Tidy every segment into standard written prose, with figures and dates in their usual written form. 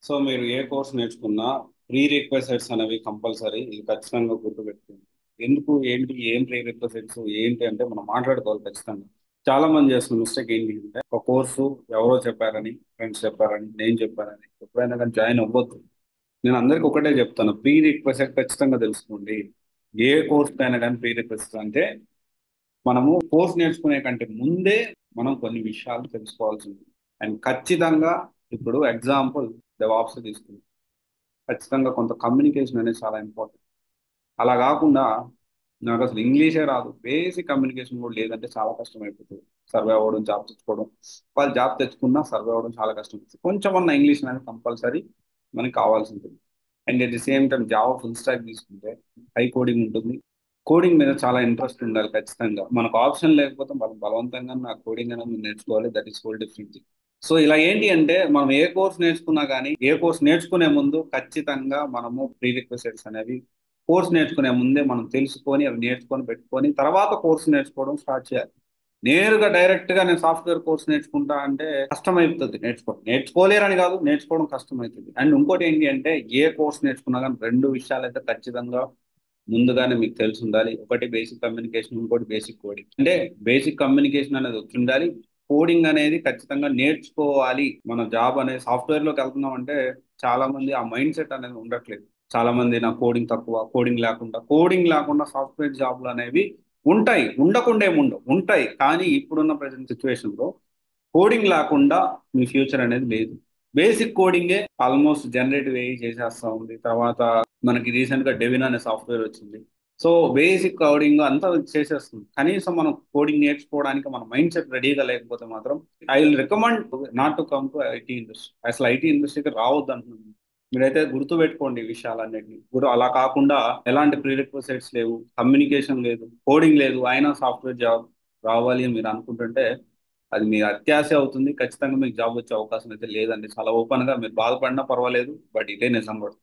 So మీరు ఏ course నేర్చుకున్నా pre రిక్వెసైట్స్ అనేవి కంపల్సరీ. ఇది ఖచ్చితంగా గుర్తుపెట్టుకోండి. ఎందుకు ఏంటి ఏం ప్రీ రిక్వెసైట్స్ ఏంటి అంటే మనం మాట్లాడుకోవాలి ఖచ్చితంగా. చాలా మంది చేస్తున్న మిస్టేక్ ఏంటి అంటే ఒక కోర్సు ఎవరో చెప్పారని, ఫ్రెండ్స్ చెప్పారని, నేను చెప్పారని ఎప్పుడైనా కానీ జాయిన్ అవ్వద్దు. నేను అందరికి ఒకటే చెప్తాను, ప్రీ రిక్వెసైట్ ఖచ్చితంగా తెలుసుకోండి. ఏ కోర్స్ అయినా కానీ ప్రీ రిక్వెస్ట్ అంటే మనము కోర్స్ నేర్చుకునే కంటే ముందే మనం కొన్ని విషయాలు తెలుసుకోవాల్సి ఉంది. అండ్ ఖచ్చితంగా ఇప్పుడు ఎగ్జాంపుల్ డెవాప్స్ తీసుకుందాం. ఖచ్చితంగా కొంత కమ్యూనికేషన్ అనేది చాలా ఇంపార్టెంట్. అలా కాకుండా నాకు అసలు ఇంగ్లీషే రాదు, బేసిక్ కమ్యూనికేషన్ కూడా లేదంటే చాలా కష్టం అయిపోతుంది సర్వే అవ్వడం, జాబ్ తెచ్చుకోవడం. వాళ్ళు జాబ్ తెచ్చుకున్నా సర్వే అవ్వడం చాలా కష్టం అవుతుంది. కొంచెం అన్న ఇంగ్లీష్ అనేది కంపల్సరీ మనకి కావాల్సి ఉంటుంది. And at the same time Java full stock తీసుకుంటే హై కోడింగ్ ఉంటుంది. కోడింగ్ మీద చాలా ఇంట్రెస్ట్ ఉండాలి ఖచ్చితంగా. మనకు ఆప్షన్ లేకపోతే మనం బలవంతంగా నా కోడింగ్ అనేది నేర్చుకోవాలి. That is whole different thing. So ఇలా ఏంటి అంటే మనం ఏ కోర్స్ నేర్చుకున్నా కానీ ఏ కోర్స్ నేర్చుకునే ముందు ఖచ్చితంగా మనము ప్రీ రిక్వెసైట్స్ అనేవి కోర్స్ నేర్చుకునే ముందే మనం తెలుసుకొని అవి నేర్చుకొని పెట్టుకొని తర్వాత కోర్స్ నేర్చుకోవడం స్టార్ట్ చేయాలి. నేరుగా డైరెక్ట్ గా నేను సాఫ్ట్వేర్ కోర్స్ నేర్చుకుంటా అంటే కష్టమైపోతుంది. నేర్చుకోలేరని కాదు, నేర్చుకోవడం కష్టమవుతుంది. అండ్ ఇంకోటి ఏంటి అంటే ఏ కోర్స్ నేర్చుకున్నా కానీ రెండు విషయాలు అయితే ఖచ్చితంగా ముందుగానే మీకు తెలిసి ఉండాలి. ఒకటి బేసిక్ కమ్యూనికేషన్, ఇంకోటి బేసిక్ కోడింగ్. అంటే బేసిక్ కమ్యూనికేషన్ అనేది వచ్చి ఉండాలి. కోడింగ్ అనేది ఖచ్చితంగా నేర్చుకోవాలి. మన జాబ్ అనేది సాఫ్ట్వేర్ లోకి వెళ్తున్నాం అంటే చాలా మంది ఆ మైండ్ సెట్ అనేది ఉండట్లేదు. చాలా మంది నా కోడింగ్ తక్కువ, కోడింగ్ లేకుండా సాఫ్ట్వేర్ జాబ్లు అనేవి ఉంటాయి. ఉండకుండా ఏముండవు, ఉంటాయి. కానీ ఇప్పుడున్న ప్రజెంట్ సిచ్యువేషన్ లో కోడింగ్ లేకుండా మీ ఫ్యూచర్ అనేది లేదు. బేసిక్ కోడింగే ఆల్మోస్ట్ జనరేటివ్ ఏఐ చేసేస్తా ఉంది. తర్వాత మనకి రీసెంట్ గా డెవిన్ అనే సాఫ్ట్వేర్ వచ్చింది. సో బేసిక్ కోడింగ్ అంతా చేసేస్తుంది. కనీసం మనం కోడింగ్ నేర్చుకోవడానికి మన మైండ్ సెట్ రెడీగా లేకపోతే మాత్రం I will recommend not to come to IT industry. అసలు ఐటీ ఇండస్ట్రీకి రావద్దు అంటున్నాను. మీరైతే గుర్తు పెట్టుకోండి ఈ విషయాలన్నిటిని. గురు అలా కాకుండా ఎలాంటి ప్రీ రిక్వెసైట్స్ లేవు, కమ్యూనికేషన్ లేదు, కోడింగ్ లేదు, అయినా సాఫ్ట్వేర్ జాబ్ రావాలి అని మీరు అనుకుంటుంటే అది మీ అత్యాశ అవుతుంది. ఖచ్చితంగా మీకు జాబ్ వచ్చే అవకాశం అయితే లేదండి. చాలా ఓపెన్ గా మీరు బాధపడినా పర్వాలేదు, బట్ ఇదే నిజం కూడా.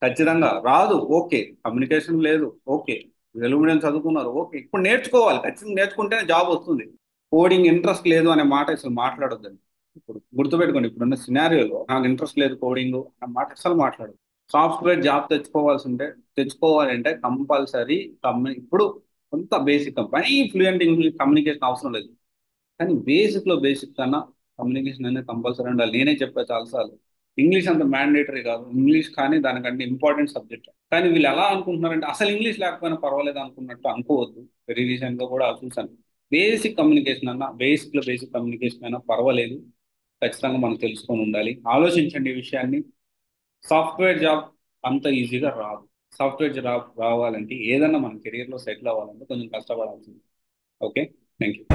ఖచ్చితంగా రాదు, ఓకే. కమ్యూనికేషన్ లేదు, ఓకే. తెలుగు మీడియం చదువుకున్నారు, ఓకే. ఇప్పుడు నేర్చుకోవాలి, ఖచ్చితంగా నేర్చుకుంటేనే జాబ్ వస్తుంది. కోడింగ్ ఇంట్రెస్ట్ లేదు అనే మాట అసలు మాట్లాడొద్దండి. ఇప్పుడు గుర్తుపెట్టుకోండి, ఇప్పుడున్న సినారియోలో నాకు ఇంట్రెస్ట్ లేదు కోడింగ్ అన్న మాట అసలు మాట్లాడదు. సాఫ్ట్వేర్ జాబ్ తెచ్చుకోవాలంటే కంపల్సరీ ఇప్పుడు కొంత బేసిక్ పని ఫ్లూయెంట్ ఇంగ్లీష్ కమ్యూనికేషన్ అవసరం లేదు. కానీ బేసిక్ లో బేసిక్ కన్నా కమ్యూనికేషన్ అనేది కంపల్సరీ ఉండాలి. నేనే చెప్పా చాలాసార్లు, ఇంగ్లీష్ అంత మ్యాండేటరీ కాదు. ఇంగ్లీష్ కానీ దానికంటే ఇంపార్టెంట్ సబ్జెక్ట్. కానీ వీళ్ళు ఎలా అనుకుంటున్నారంటే అసలు ఇంగ్లీష్ లేకపోయినా పర్వాలేదు అనుకున్నట్టు అనుకోవద్దు. వెరీ రీసెంట్ గా కూడా చూసాను. బేసిక్ కమ్యూనికేషన్ అన్నా, బేసిక్ లో బేసిక్ కమ్యూనికేషన్ అయినా పర్వాలేదు. ఖచ్చితంగా మనం తెలుసుకొని ఉండాలి. ఆలోచించండి ఈ విషయాన్ని. సాఫ్ట్వేర్ జాబ్ అంత ఈజీగా రాదు. సాఫ్ట్వేర్ జాబ్ రావాలంటే ఏదన్నా మన కెరీర్ లో సెటిల్ అవ్వాలంటే కొంచెం కష్టపడాల్సింది. ఓకే. Thank you.